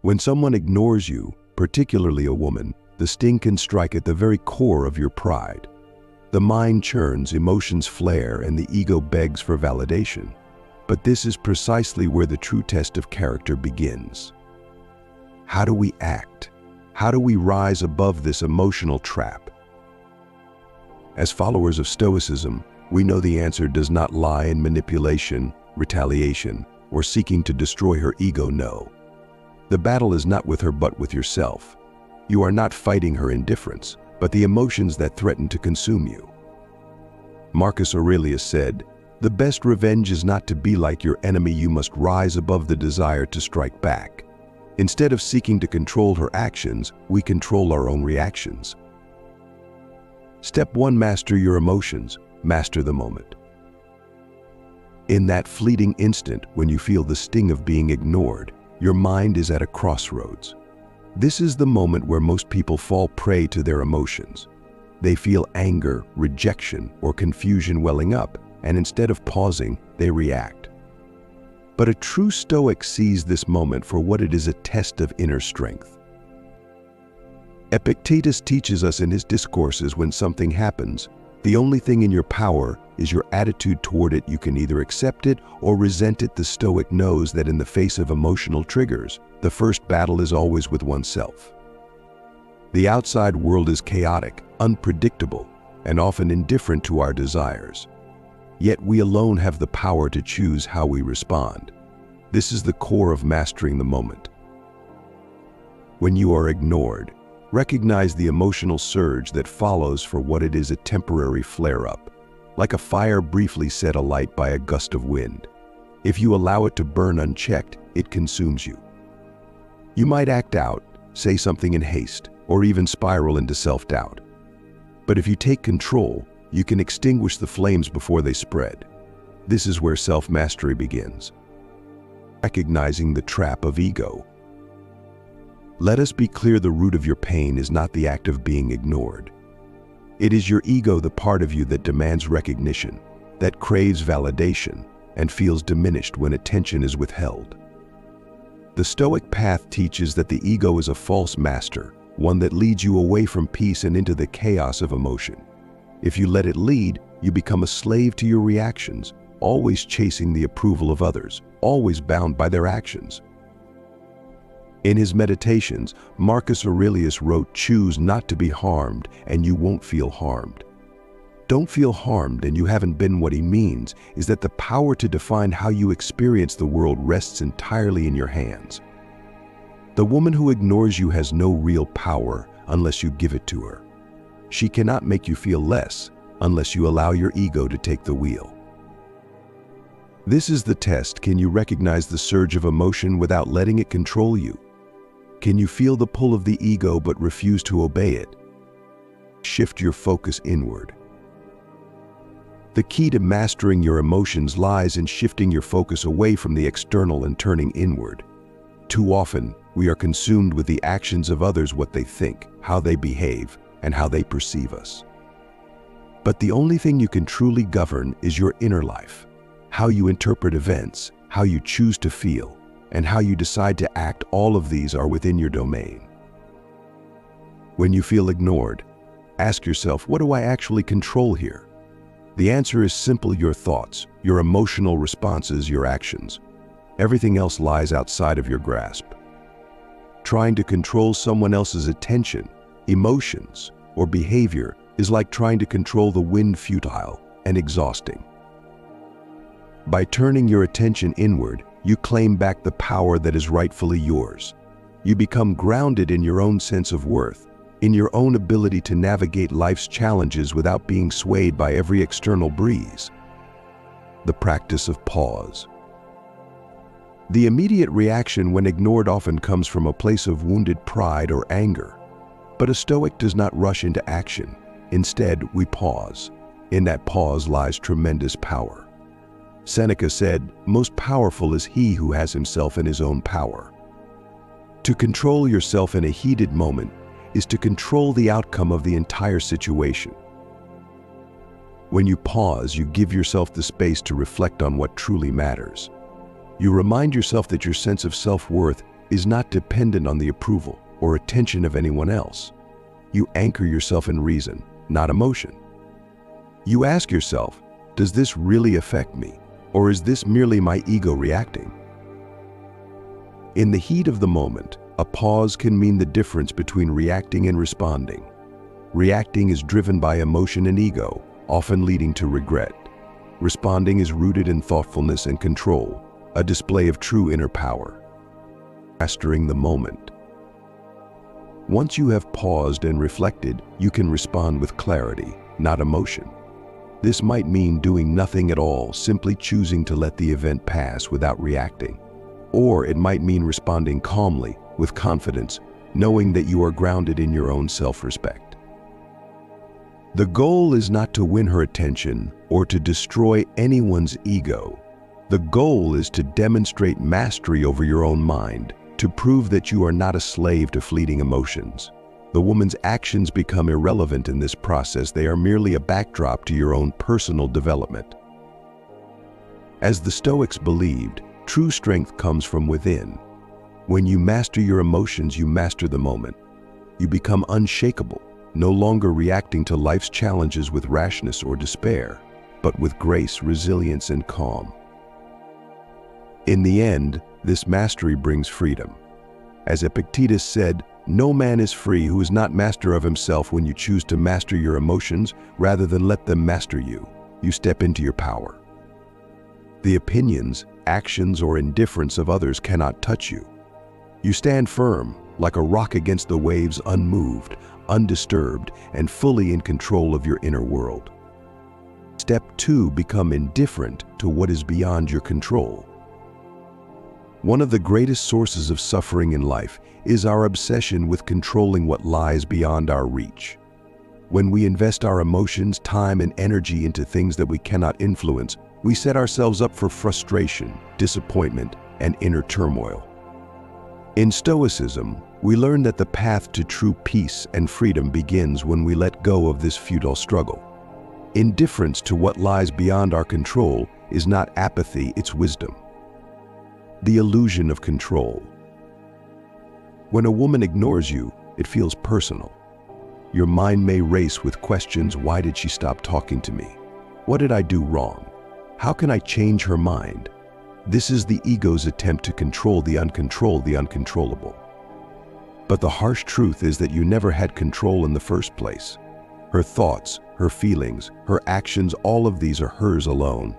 When someone ignores you, particularly a woman, the sting can strike at the very core of your pride. The mind churns, emotions flare, and the ego begs for validation. But this is precisely where the true test of character begins. How do we act? How do we rise above this emotional trap? As followers of Stoicism, we know the answer does not lie in manipulation, retaliation, or seeking to destroy her ego. No. The battle is not with her but with yourself. You are not fighting her indifference, but the emotions that threaten to consume you. Marcus Aurelius said, "The best revenge is not to be like your enemy. You must rise above the desire to strike back. Instead of seeking to control her actions, we control our own reactions." Step 1. Master your emotions. Master the moment. In that fleeting instant when you feel the sting of being ignored, your mind is at a crossroads. This is the moment where most people fall prey to their emotions. They feel anger, rejection, or confusion welling up, and instead of pausing, they react. But a true Stoic sees this moment for what it is: a test of inner strength. Epictetus teaches us in his discourses, when something happens, the only thing in your power is your attitude toward it. You can either accept it or resent it. The Stoic knows that in the face of emotional triggers, the first battle is always with oneself. The outside world is chaotic, unpredictable, and often indifferent to our desires. Yet we alone have the power to choose how we respond. This is the core of mastering the moment. When you are ignored, recognize the emotional surge that follows for what it is: a temporary flare-up, like a fire briefly set alight by a gust of wind. If you allow it to burn unchecked, it consumes you. You might act out, say something in haste, or even spiral into self-doubt. But if you take control, you can extinguish the flames before they spread. This is where self-mastery begins. Recognizing the trap of ego. Let us be clear: the root of your pain is not the act of being ignored. It is your ego, the part of you that demands recognition, that craves validation, and feels diminished when attention is withheld. The Stoic path teaches that the ego is a false master, one that leads you away from peace and into the chaos of emotion. If you let it lead, you become a slave to your reactions, always chasing the approval of others, always bound by their actions. In his Meditations, Marcus Aurelius wrote, "Choose not to be harmed, and you won't feel harmed." Don't feel harmed and you haven't been. What he means is that the power to define how you experience the world rests entirely in your hands. The woman who ignores you has no real power unless you give it to her. She cannot make you feel less unless you allow your ego to take the wheel. This is the test. Can you recognize the surge of emotion without letting it control you? Can you feel the pull of the ego but refuse to obey it? Shift your focus inward. The key to mastering your emotions lies in shifting your focus away from the external and turning inward. Too often, we are consumed with the actions of others, what they think, how they behave, and how they perceive us. But the only thing you can truly govern is your inner life. How you interpret events, how you choose to feel, and how you decide to act. All of these are within your domain. When you feel ignored, ask yourself, what do I actually control here? The answer is simple: your thoughts, your emotional responses, your actions. Everything else lies outside of your grasp. Trying to control someone else's attention, emotions, or behavior is like trying to control the wind, futile and exhausting. By turning your attention inward, you claim back the power that is rightfully yours. You become grounded in your own sense of worth, in your own ability to navigate life's challenges without being swayed by every external breeze. The practice of pause. The immediate reaction when ignored often comes from a place of wounded pride or anger. But a Stoic does not rush into action. Instead, we pause. In that pause lies tremendous power. Seneca said, "Most powerful is he who has himself in his own power." To control yourself in a heated moment is to control the outcome of the entire situation. When you pause, you give yourself the space to reflect on what truly matters. You remind yourself that your sense of self-worth is not dependent on the approval or attention of anyone else. You anchor yourself in reason, not emotion. You ask yourself, does this really affect me, or is this merely my ego reacting? In the heat of the moment, a pause can mean the difference between reacting and responding. Reacting is driven by emotion and ego, often leading to regret. Responding is rooted in thoughtfulness and control, a display of true inner power. Mastering the moment. Once you have paused and reflected, you can respond with clarity, not emotion. This might mean doing nothing at all, simply choosing to let the event pass without reacting. Or it might mean responding calmly, with confidence, knowing that you are grounded in your own self-respect. The goal is not to win her attention or to destroy anyone's ego. The goal is to demonstrate mastery over your own mind, to prove that you are not a slave to fleeting emotions. The woman's actions become irrelevant in this process. They are merely a backdrop to your own personal development. As the Stoics believed, true strength comes from within. When you master your emotions, you master the moment. You become unshakable, no longer reacting to life's challenges with rashness or despair, but with grace, resilience, and calm. In the end, this mastery brings freedom. As Epictetus said, no man is free who is not master of himself. When you choose to master your emotions rather than let them master you, you step into your power. The opinions, actions, or indifference of others cannot touch you. You stand firm, like a rock against the waves, unmoved, undisturbed, and fully in control of your inner world. Step 2, become indifferent to what is beyond your control. One of the greatest sources of suffering in life is our obsession with controlling what lies beyond our reach. When we invest our emotions, time, and energy into things that we cannot influence, we set ourselves up for frustration, disappointment, and inner turmoil. In Stoicism, we learn that the path to true peace and freedom begins when we let go of this futile struggle. Indifference to what lies beyond our control is not apathy, it's wisdom. The illusion of control. When a woman ignores you, it feels personal. Your mind may race with questions: why did she stop talking to me? What did I do wrong? How can I change her mind? This is the ego's attempt to control the uncontrollable. But the harsh truth is that you never had control in the first place. Her thoughts, her feelings, her actions, all of these are hers alone.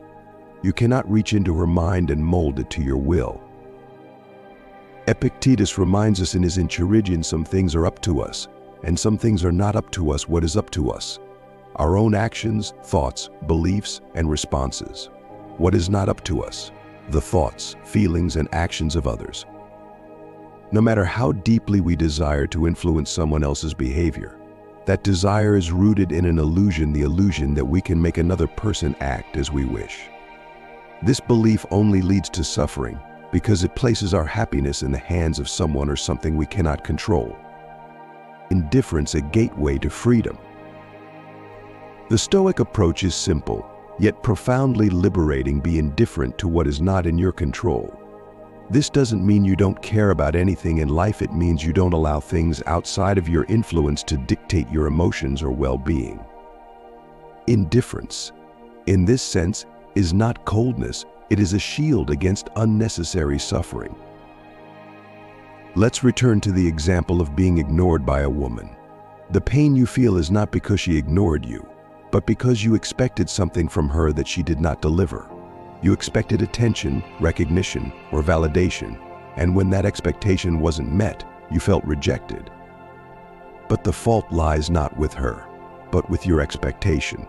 You cannot reach into her mind and mold it to your will. Epictetus reminds us in his Enchiridion, some things are up to us, and some things are not up to us. What is up to us? Our own actions, thoughts, beliefs, and responses. What is not up to us? The thoughts, feelings, and actions of others. No matter how deeply we desire to influence someone else's behavior, that desire is rooted in an illusion, the illusion that we can make another person act as we wish. This belief only leads to suffering because it places our happiness in the hands of someone or something we cannot control. Indifference, a gateway to freedom. The Stoic approach is simple, yet profoundly liberating. Be indifferent to what is not in your control. This doesn't mean you don't care about anything in life. It means you don't allow things outside of your influence to dictate your emotions or well-being. Indifference, in this sense, is not coldness. It is a shield against unnecessary suffering. Let's return to the example of being ignored by a woman. The pain you feel is not because she ignored you, but because you expected something from her that she did not deliver. You expected attention, recognition, or validation, and when that expectation wasn't met, you felt rejected. But the fault lies not with her, but with your expectation.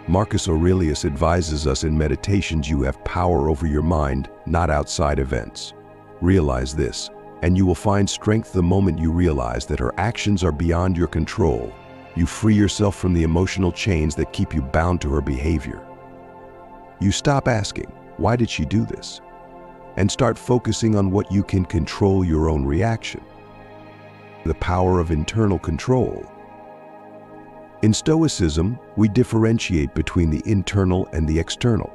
Marcus Aurelius advises us in Meditations, you have power over your mind, not outside events. Realize this, and you will find strength the moment you realize that her actions are beyond your control. You free yourself from the emotional chains that keep you bound to her behavior. You stop asking, why did she do this? And start focusing on what you can control, your own reaction. The power of internal control. In Stoicism, we differentiate between the internal and the external.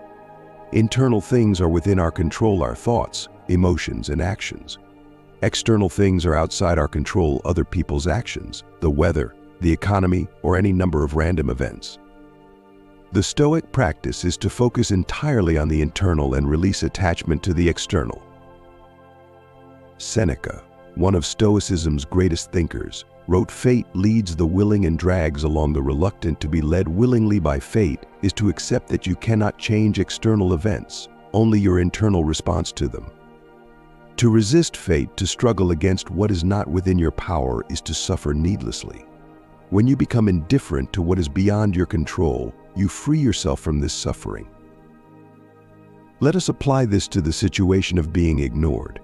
Internal things are within our control, our thoughts, emotions, and actions. External things are outside our control, other people's actions, the weather, the economy, or any number of random events. The Stoic practice is to focus entirely on the internal and release attachment to the external. Seneca, one of Stoicism's greatest thinkers, wrote, "Fate leads the willing and drags along the reluctant. To be led willingly by fate is to accept that you cannot change external events, only your internal response to them. To resist fate, to struggle against what is not within your power, is to suffer needlessly. When you become indifferent to what is beyond your control, you free yourself from this suffering." Let us apply this to the situation of being ignored.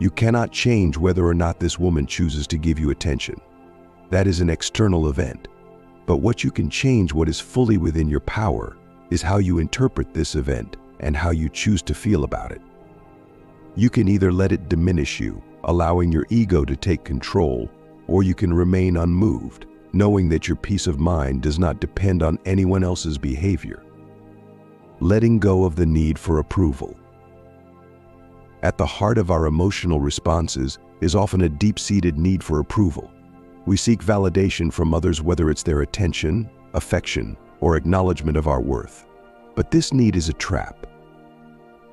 You cannot change whether or not this woman chooses to give you attention. That is an external event. But what you can change, what is fully within your power, is how you interpret this event and how you choose to feel about it. You can either let it diminish you, allowing your ego to take control, or you can remain unmoved, knowing that your peace of mind does not depend on anyone else's behavior. Letting go of the need for approval. At the heart of our emotional responses is often a deep-seated need for approval. We seek validation from others, whether it's their attention, affection, or acknowledgement of our worth. But this need is a trap.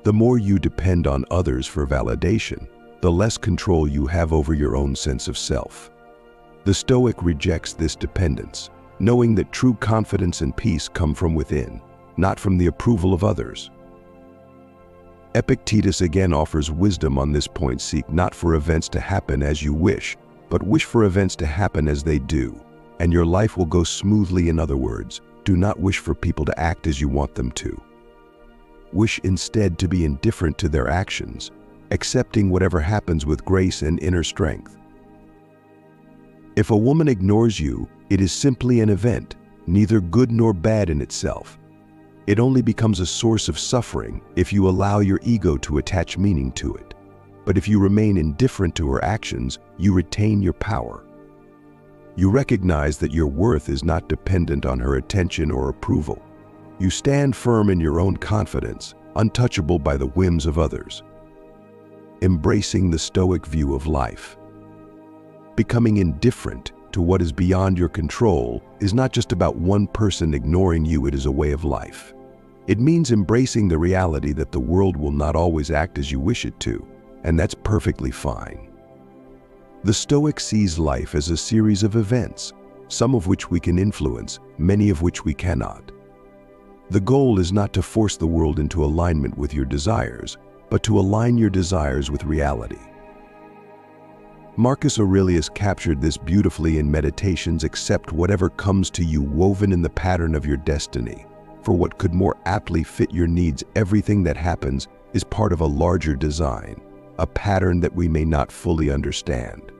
The more you depend on others for validation, the less control you have over your own sense of self. The Stoic rejects this dependence, knowing that true confidence and peace come from within, not from the approval of others. Epictetus again offers wisdom on this point. Seek not for events to happen as you wish, but wish for events to happen as they do, and your life will go smoothly. In other words, do not wish for people to act as you want them to. Wish instead to be indifferent to their actions, accepting whatever happens with grace and inner strength. If a woman ignores you, it is simply an event, neither good nor bad in itself. It only becomes a source of suffering if you allow your ego to attach meaning to it. But if you remain indifferent to her actions, you retain your power. You recognize that your worth is not dependent on her attention or approval. You stand firm in your own confidence, untouchable by the whims of others. Embracing the Stoic view of life. Becoming indifferent to what is beyond your control is not just about one person ignoring you, it is a way of life. It means embracing the reality that the world will not always act as you wish it to, and that's perfectly fine. The Stoic sees life as a series of events, some of which we can influence, many of which we cannot. The goal is not to force the world into alignment with your desires, but to align your desires with reality. Marcus Aurelius captured this beautifully in Meditations. Accept whatever comes to you, woven in the pattern of your destiny, for what could more aptly fit your needs. Everything that happens is part of a larger design, a pattern that we may not fully understand.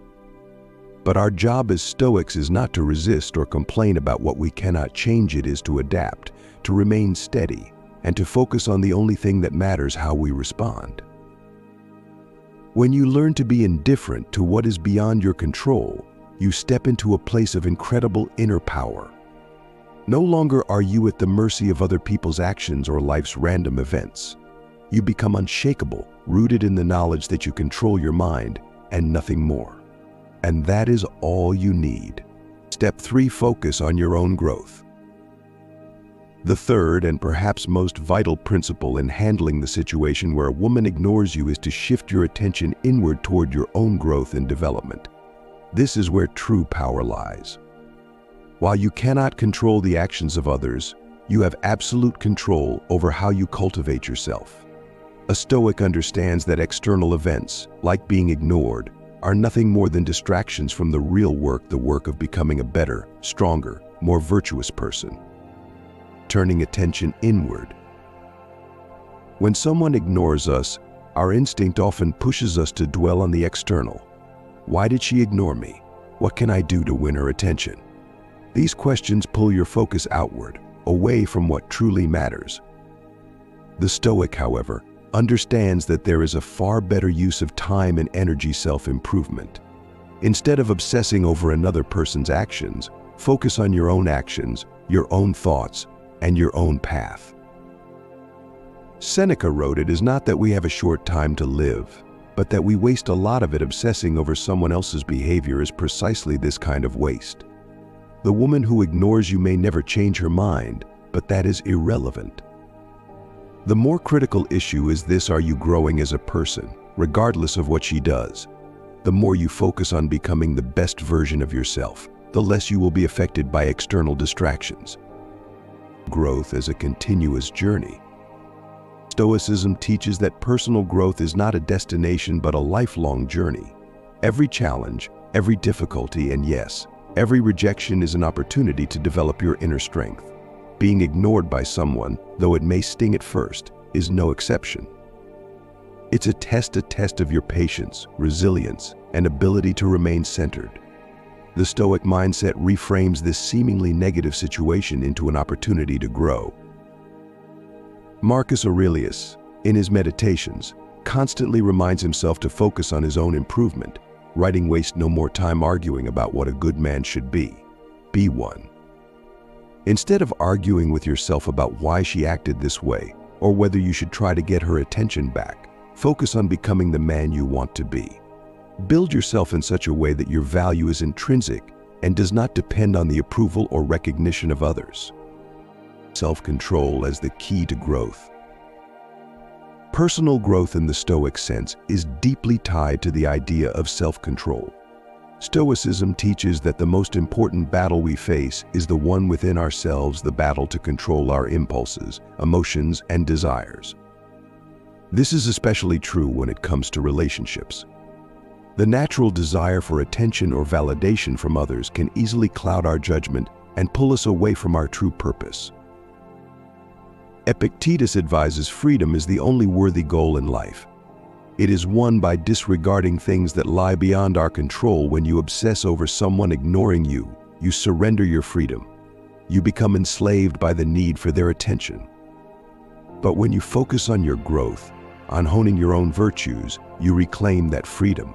But our job as Stoics is not to resist or complain about what we cannot change. It is to adapt, to remain steady, and to focus on the only thing that matters: how we respond. When you learn to be indifferent to what is beyond your control, you step into a place of incredible inner power. No longer are you at the mercy of other people's actions or life's random events. You become unshakable, rooted in the knowledge that you control your mind and nothing more. And that is all you need. Step 3. Focus on your own growth. The third and perhaps most vital principle in handling the situation where a woman ignores you is to shift your attention inward toward your own growth and development. This is where true power lies. While you cannot control the actions of others, you have absolute control over how you cultivate yourself. A Stoic understands that external events, like being ignored, are nothing more than distractions from the real work, the work of becoming a better, stronger, more virtuous person. Turning attention inward. When someone ignores us, our instinct often pushes us to dwell on the external. Why did she ignore me? What can I do to win her attention? These questions pull your focus outward, away from what truly matters. The Stoic, however, understands that there is a far better use of time and energy: self-improvement. Instead of obsessing over another person's actions, focus on your own actions, your own thoughts, and your own path. Seneca wrote, "It is not that we have a short time to live, but that we waste a lot of it obsessing over someone else's behavior is precisely this kind of waste. The woman who ignores you may never change her mind, but that is irrelevant." The more critical issue is this: are you growing as a person, regardless of what she does? The more you focus on becoming the best version of yourself, the less you will be affected by external distractions. Growth as a continuous journey. Stoicism teaches that personal growth is not a destination but a lifelong journey. Every challenge, every difficulty, and yes, every rejection is an opportunity to develop your inner strength. Being ignored by someone, though it may sting at first, is no exception. It's a test of your patience, resilience, and ability to remain centered. The Stoic mindset reframes this seemingly negative situation into an opportunity to grow. Marcus Aurelius, in his Meditations, constantly reminds himself to focus on his own improvement, writing, "Waste no more time arguing about what a good man should be. Be one." Instead of arguing with yourself about why she acted this way, or whether you should try to get her attention back, focus on becoming the man you want to be. Build yourself in such a way that your value is intrinsic and does not depend on the approval or recognition of others. Self-control as the key to growth. Personal growth in the Stoic sense is deeply tied to the idea of self-control. Stoicism teaches that the most important battle we face is the one within ourselves, the battle to control our impulses, emotions, and desires. This is especially true when it comes to relationships. The natural desire for attention or validation from others can easily cloud our judgment and pull us away from our true purpose. Epictetus advises freedom is the only worthy goal in life. It is won by disregarding things that lie beyond our control. When you obsess over someone ignoring you, you surrender your freedom. You become enslaved by the need for their attention. But when you focus on your growth, on honing your own virtues, you reclaim that freedom.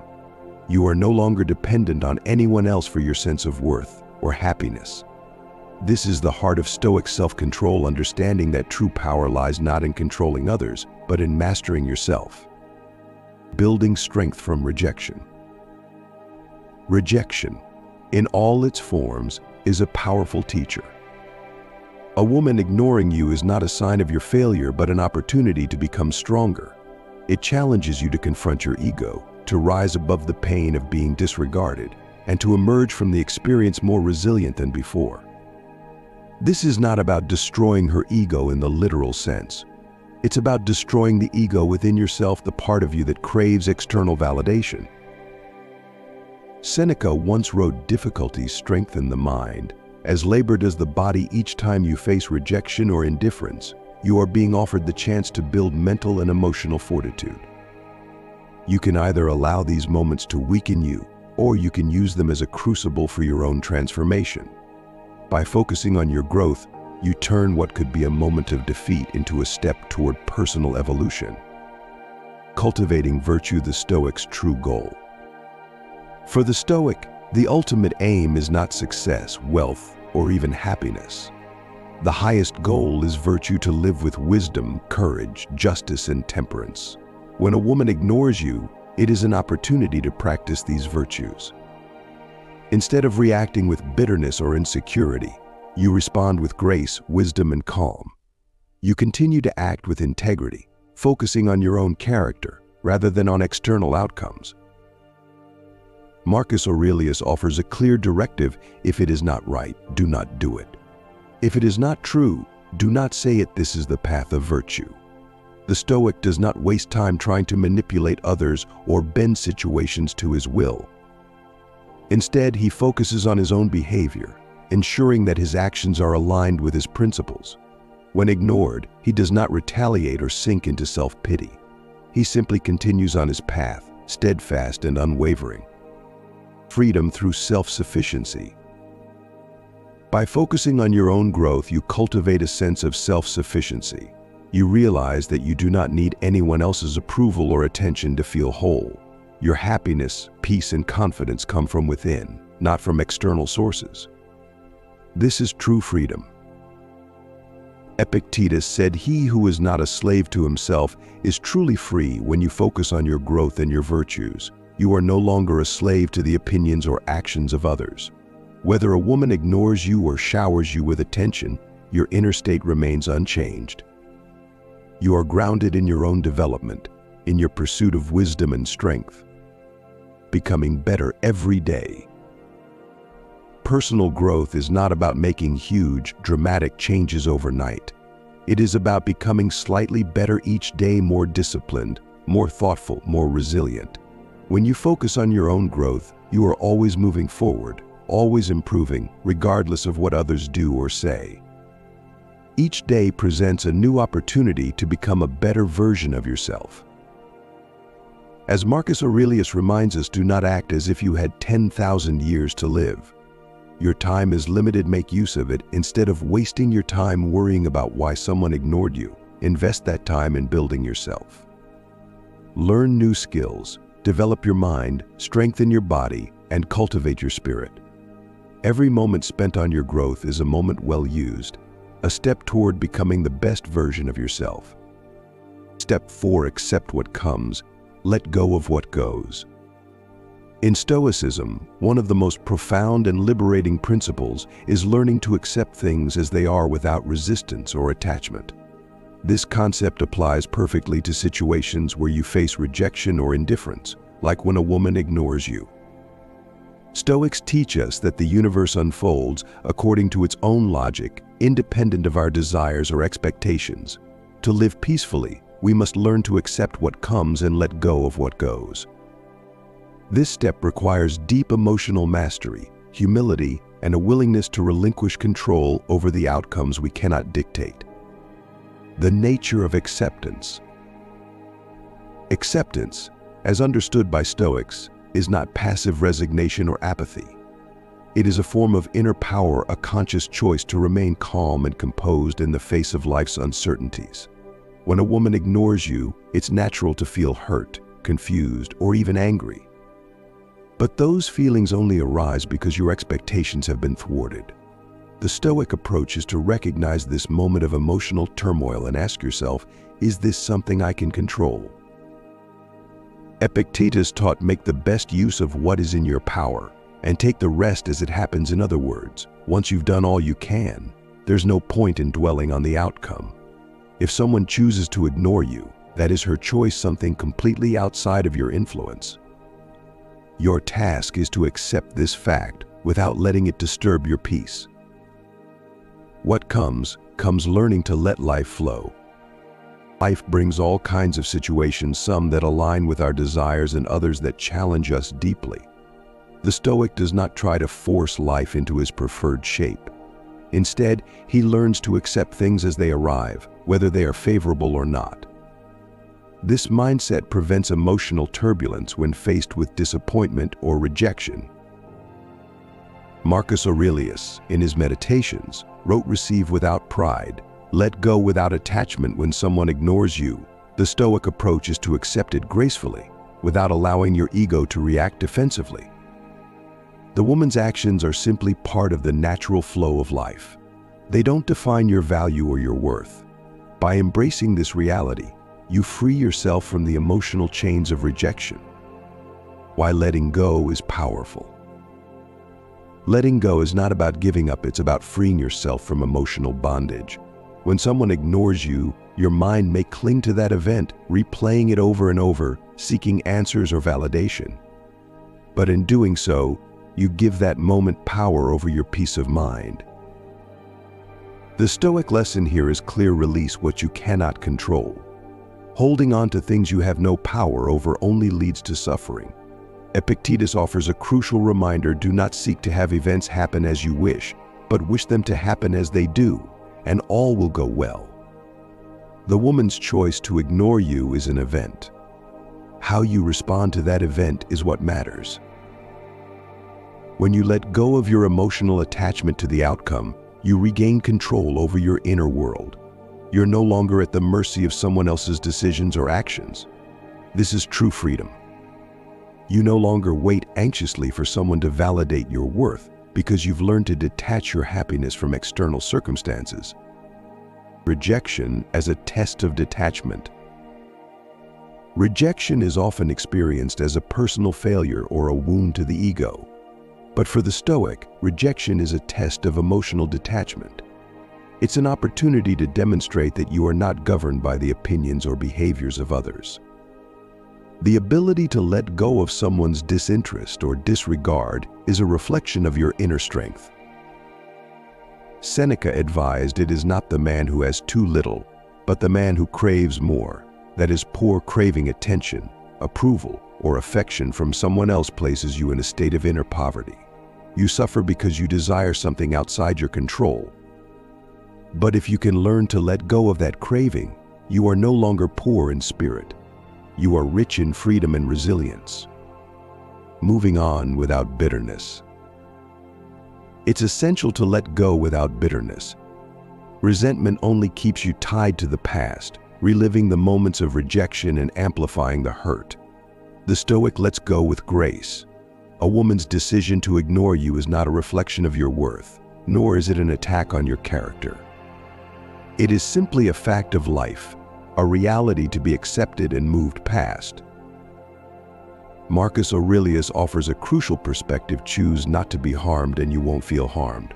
You are no longer dependent on anyone else for your sense of worth or happiness. This is the heart of Stoic self-control, understanding that true power lies not in controlling others, but in mastering yourself. Building strength from rejection. Rejection, in all its forms, is a powerful teacher. A woman ignoring you is not a sign of your failure, but an opportunity to become stronger. It challenges you to confront your ego, to rise above the pain of being disregarded, and to emerge from the experience more resilient than before. This is not about destroying her ego in the literal sense. It's about destroying the ego within yourself, the part of you that craves external validation. Seneca once wrote, "Difficulties strengthen the mind. As labor does the body. Each time you face rejection or indifference, you are being offered the chance to build mental and emotional fortitude." You can either allow these moments to weaken you, or you can use them as a crucible for your own transformation. By focusing on your growth, you turn what could be a moment of defeat into a step toward personal evolution. Cultivating virtue, the Stoic's true goal. For the Stoic, the ultimate aim is not success, wealth, or even happiness. The highest goal is virtue, to live with wisdom, courage, justice, and temperance. When a woman ignores you, it is an opportunity to practice these virtues. Instead of reacting with bitterness or insecurity, you respond with grace, wisdom, and calm. You continue to act with integrity, focusing on your own character rather than on external outcomes. Marcus Aurelius offers a clear directive: if it is not right, do not do it. If it is not true, do not say it. This is the path of virtue. The Stoic does not waste time trying to manipulate others or bend situations to his will. Instead, he focuses on his own behavior, ensuring that his actions are aligned with his principles. When ignored, he does not retaliate or sink into self-pity. He simply continues on his path, steadfast and unwavering. Freedom through self-sufficiency. By focusing on your own growth, you cultivate a sense of self-sufficiency. You realize that you do not need anyone else's approval or attention to feel whole. Your happiness, peace, and confidence come from within, not from external sources. This is true freedom. Epictetus said, "He who is not a slave to himself is truly free." When you focus on your growth and your virtues, you are no longer a slave to the opinions or actions of others. Whether a woman ignores you or showers you with attention, your inner state remains unchanged. You are grounded in your own development, in your pursuit of wisdom and strength, becoming better every day. Personal growth is not about making huge, dramatic changes overnight. It is about becoming slightly better each day, more disciplined, more thoughtful, more resilient. When you focus on your own growth, you are always moving forward, always improving, regardless of what others do or say. Each day presents a new opportunity to become a better version of yourself. As Marcus Aurelius reminds us, do not act as if you had 10,000 years to live. Your time is limited, make use of it. Instead of wasting your time worrying about why someone ignored you, invest that time in building yourself. Learn new skills, develop your mind, strengthen your body, and cultivate your spirit. Every moment spent on your growth is a moment well used, a step toward becoming the best version of yourself. Step 4. Accept what comes, let go of what goes. In Stoicism, one of the most profound and liberating principles is learning to accept things as they are without resistance or attachment. This concept applies perfectly to situations where you face rejection or indifference, like when a woman ignores you. Stoics teach us that the universe unfolds according to its own logic, independent of our desires or expectations. To live peacefully, we must learn to accept what comes and let go of what goes. This step requires deep emotional mastery, humility, and a willingness to relinquish control over the outcomes we cannot dictate. The nature of acceptance. Acceptance, as understood by Stoics, is not passive resignation or apathy. It is a form of inner power, a conscious choice to remain calm and composed in the face of life's uncertainties. When a woman ignores you, it's natural to feel hurt, confused, or even angry. But those feelings only arise because your expectations have been thwarted. The Stoic approach is to recognize this moment of emotional turmoil and ask yourself, is this something I can control? Epictetus taught, make the best use of what is in your power and take the rest as it happens. In other words, once you've done all you can, there's no point in dwelling on the outcome. If someone chooses to ignore you, that is her choice, something completely outside of your influence. Your task is to accept this fact without letting it disturb your peace. What comes, learning to let life flow. Life brings all kinds of situations, some that align with our desires and others that challenge us deeply. The Stoic does not try to force life into his preferred shape. Instead, he learns to accept things as they arrive, whether they are favorable or not. This mindset prevents emotional turbulence when faced with disappointment or rejection. Marcus Aurelius, in his Meditations, wrote, receive without pride, let go without attachment. When someone ignores you, the Stoic approach is to accept it gracefully, without allowing your ego to react defensively. The woman's actions are simply part of the natural flow of life. They don't define your value or your worth. By embracing this reality, you free yourself from the emotional chains of rejection. Why letting go is powerful. Letting go is not about giving up, it's about freeing yourself from emotional bondage. When someone ignores you, your mind may cling to that event, replaying it over and over, seeking answers or validation. But in doing so, you give that moment power over your peace of mind. The Stoic lesson here is clear: release what you cannot control. Holding on to things you have no power over only leads to suffering. Epictetus offers a crucial reminder: do not seek to have events happen as you wish, but wish them to happen as they do, and all will go well. The woman's choice to ignore you is an event. How you respond to that event is what matters. When you let go of your emotional attachment to the outcome, you regain control over your inner world. You're no longer at the mercy of someone else's decisions or actions. This is true freedom. You no longer wait anxiously for someone to validate your worth because you've learned to detach your happiness from external circumstances. Rejection as a test of detachment. Rejection is often experienced as a personal failure or a wound to the ego. But for the Stoic, rejection is a test of emotional detachment. It's an opportunity to demonstrate that you are not governed by the opinions or behaviors of others. The ability to let go of someone's disinterest or disregard is a reflection of your inner strength. Seneca advised it is not the man who has too little, but the man who craves more, that is, poor craving attention, approval, or affection from someone else places you in a state of inner poverty. You suffer because you desire something outside your control. But if you can learn to let go of that craving, you are no longer poor in spirit. You are rich in freedom and resilience. Moving on without bitterness. It's essential to let go without bitterness. Resentment only keeps you tied to the past, reliving the moments of rejection and amplifying the hurt. The Stoic lets go with grace. A woman's decision to ignore you is not a reflection of your worth, nor is it an attack on your character. It is simply a fact of life, a reality to be accepted and moved past. Marcus Aurelius offers a crucial perspective: choose not to be harmed and you won't feel harmed.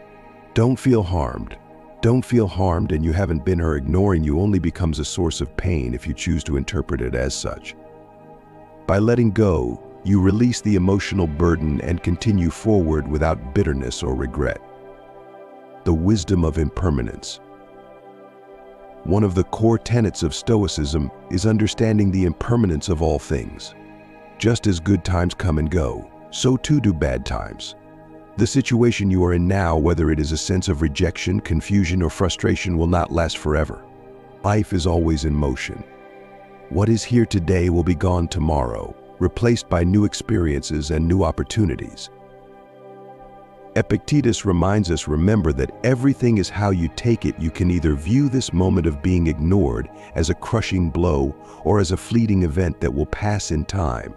Don't feel harmed. Don't feel harmed and you haven't been. Her ignoring you only becomes a source of pain if you choose to interpret it as such. By letting go, you release the emotional burden and continue forward without bitterness or regret. The wisdom of impermanence. One of the core tenets of Stoicism is understanding the impermanence of all things. Just as good times come and go, so too do bad times. The situation you are in now, whether it is a sense of rejection, confusion, or frustration, will not last forever. Life is always in motion. What is here today will be gone tomorrow, replaced by new experiences and new opportunities. Epictetus reminds us, remember that everything is how you take it. You can either view this moment of being ignored as a crushing blow or as a fleeting event that will pass in time.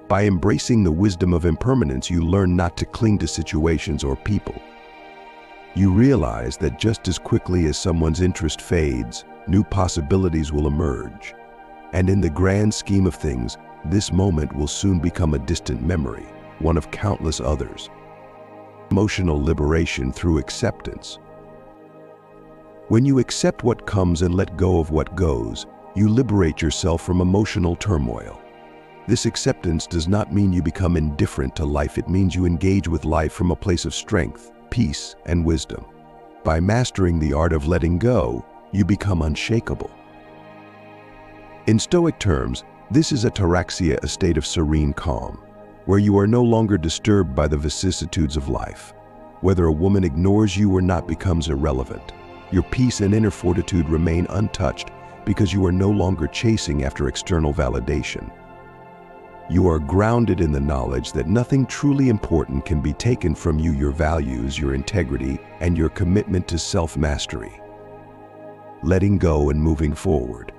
By embracing the wisdom of impermanence, you learn not to cling to situations or people. You realize that just as quickly as someone's interest fades, new possibilities will emerge. And in the grand scheme of things, this moment will soon become a distant memory, one of countless others. Emotional liberation through acceptance. When you accept what comes and let go of what goes, you liberate yourself from emotional turmoil. This acceptance does not mean you become indifferent to life. It means you engage with life from a place of strength, peace, and wisdom. By mastering the art of letting go, you become unshakable. In Stoic terms, this is ataraxia, a state of serene calm, where you are no longer disturbed by the vicissitudes of life. Whether a woman ignores you or not becomes irrelevant. Your peace and inner fortitude remain untouched because you are no longer chasing after external validation. You are grounded in the knowledge that nothing truly important can be taken from you: your values, your integrity, and your commitment to self-mastery. Letting go and moving forward.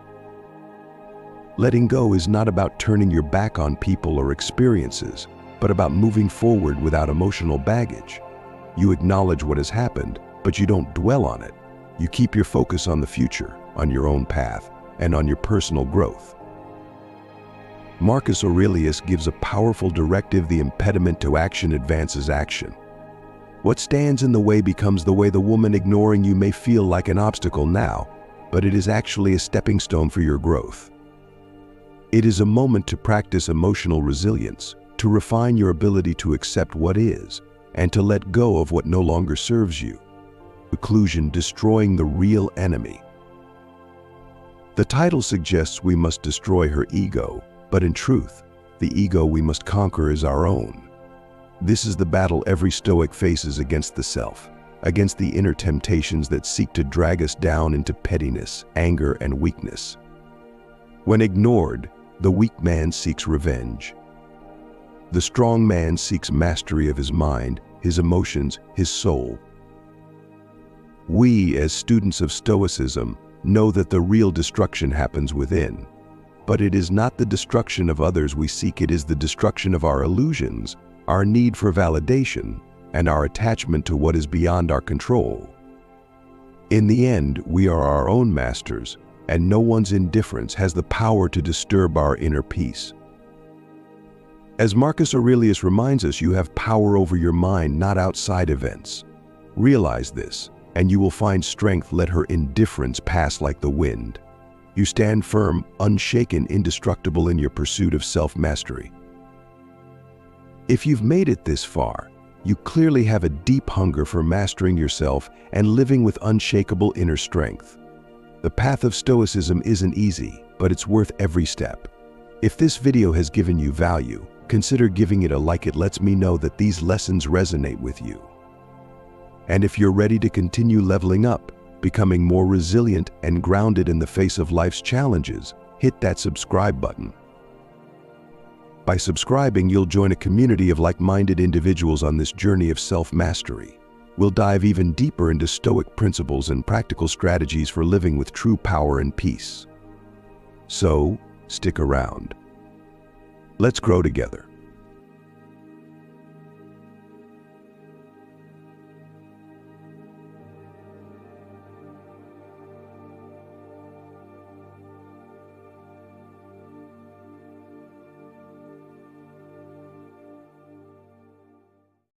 Letting go is not about turning your back on people or experiences, but about moving forward without emotional baggage. You acknowledge what has happened, but you don't dwell on it. You keep your focus on the future, on your own path, and on your personal growth. Marcus Aurelius gives a powerful directive: the impediment to action advances action. What stands in the way becomes the way. The woman ignoring you may feel like an obstacle now, but it is actually a stepping stone for your growth. It is a moment to practice emotional resilience, to refine your ability to accept what is, and to let go of what no longer serves you. Conclusion: destroying the real enemy. The title suggests we must destroy her ego, but in truth, the ego we must conquer is our own. This is the battle every Stoic faces against the self, against the inner temptations that seek to drag us down into pettiness, anger, and weakness. When ignored, the weak man seeks revenge. The strong man seeks mastery of his mind, his emotions, his soul. We, as students of Stoicism, know that the real destruction happens within. But it is not the destruction of others we seek. It is the destruction of our illusions, our need for validation, and our attachment to what is beyond our control. In the end, we are our own masters, and no one's indifference has the power to disturb our inner peace. As Marcus Aurelius reminds us, you have power over your mind, not outside events. Realize this, and you will find strength. Let her indifference pass like the wind. You stand firm, unshaken, indestructible in your pursuit of self-mastery. If you've made it this far, you clearly have a deep hunger for mastering yourself and living with unshakable inner strength. The path of Stoicism isn't easy, but it's worth every step. If this video has given you value, consider giving it a like. It lets me know that these lessons resonate with you. And if you're ready to continue leveling up, becoming more resilient and grounded in the face of life's challenges, hit that subscribe button. By subscribing, you'll join a community of like-minded individuals on this journey of self-mastery. We'll dive even deeper into Stoic principles and practical strategies for living with true power and peace. So, stick around. Let's grow together.